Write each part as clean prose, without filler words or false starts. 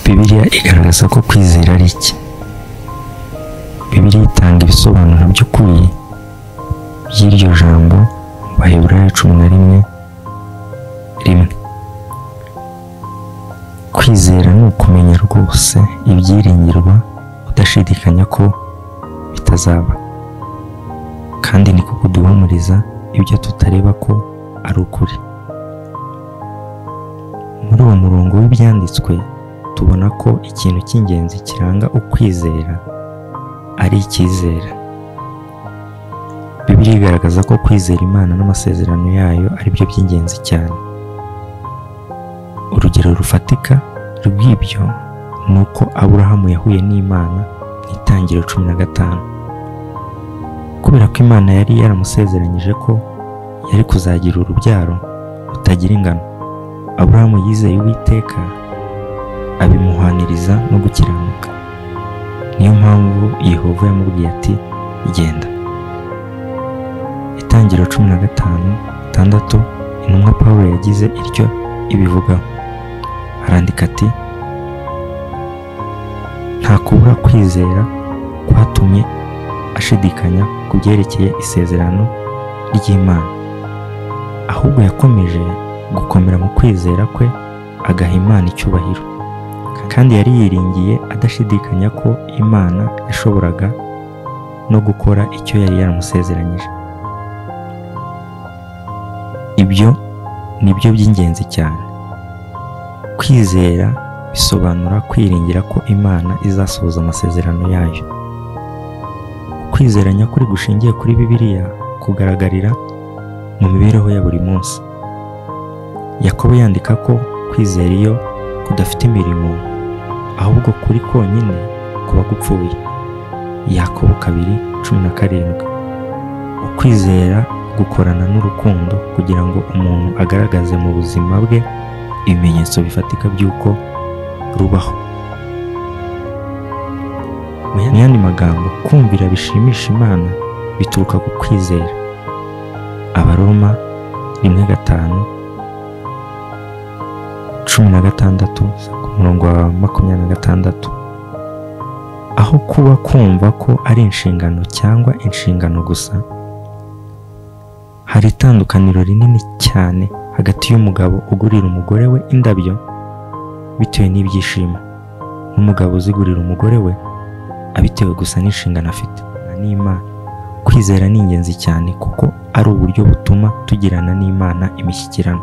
Bibiliya igaragaza ko kwizera ari iki? Bibiliya itanga ibisobanuro by'ukuri by'iryo jambo mu Baheburayo 11:1. Kwizera ni ukumenya rwose ibyiringirwa udashidikanya ko bitazaba, kandi niko kuduhumuriza ibyo tutareba ko ari ukuri. Muri uwo murongo w'ibyanditswe tubona ko ikintu cy'ingenzi kiranga ukwizera ari icyizere. Bibiliya igaragaza ko kwizera Imana n'amasezerano yayo ari byo by'ingenzi cyane. Urugero rufatika rw'ibyo ni uko Aburahamu yahuye n'Imana mu Itangiriro 15. Kubera ko Imana yari yaramusezeranyije ko yari kuzagira urubyaro rutagira ingano, Aburahamu yizeye Uwiteka abimuhaniriza no gukiranuka. Niyo mpamvu Yehova yamubwiye ati genda. Itangiriro 15:6 intumwa Pawulo yagize iryo ibivugaho, arandika ati nta kubura kwizera kwatumye ashidikanya ku byerekeye isezerano ry'Imana, ahubwo yakomeje gukomera mu kwizera kwe agaha Imana icyubahiro, kandi yari yiringiye adashidikanya ko Imana yashoboraga no gukora icyo yari yaramusezeranyije. Ibyo ni byo by'ingenzi cyane. Kwizera bisobanura kwiringira ko Imana izasohoza amasezerano yayo. Kwizera nyakuri gushingiye kuri Bibiliya kugaragarira mu mibereho ya buri munsi. Yakobo yandika ko kwizera iyo kudafite imirimo ahubwo kuri konyine kuba gupfuye. Yakobo 2:17. Ukwizera gukorana n'urukundo kugira ngo umuntu agaragaze mu buzima bwe ibimenyetso bifatika by'uko rubaho. Mu yandi magambo, kumvira bishimisha Imana bituruka ku kwizera. Abaroma 1:16-26. Aho kuba kumva ko ari inshingano cyangwa inshingano gusa, hari itandukaniro rinini cyane hagati y'umugabo ugurira umugore we indabyo bitewe n'ibyishimo n'umugabo uzigurira umugore we abitewe gusa n'inshingano afite n'Imana. Kwizera ni ingenzi cyane kuko ari uburyo butuma tugirana n'Imana imishyikirano.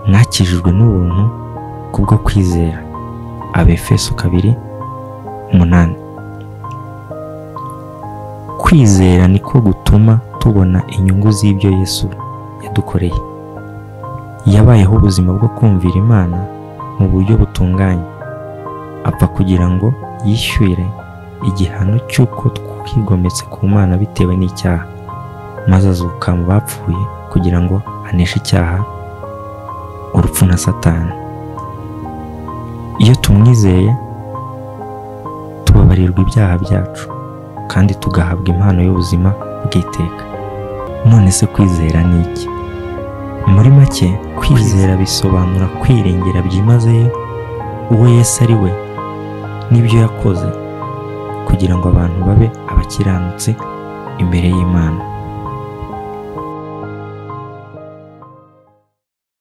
Mwakijijwe n'ubuntu kubwo kwizera. Abefeso 2:8. Kwizera niko gutuma tubona inyungu z'ibyo Yesu yadukoreye. Yabayeho ubuzima bwo kumvira Imana mu buryo butunganye, apfa kugira ngo yishyure igihano cy'uko twigometse ku Mana bitewe n'icyaha, maze azuka mu bapfuye kugira ngo aneshe icyaha, urupfu na Satani. Iyo tumwizeye tubabarirwa ibyaha byacu kandi tugahabwa impano y'ubuzima bw'iteka. None se kwizera ni iki? Muri make, kwizera bisobanura kwiringira byimazeyo uwo Yesu ari we n'ibyo yakoze kugira ngo abantu babe abakiranutsi imbere y'Imana.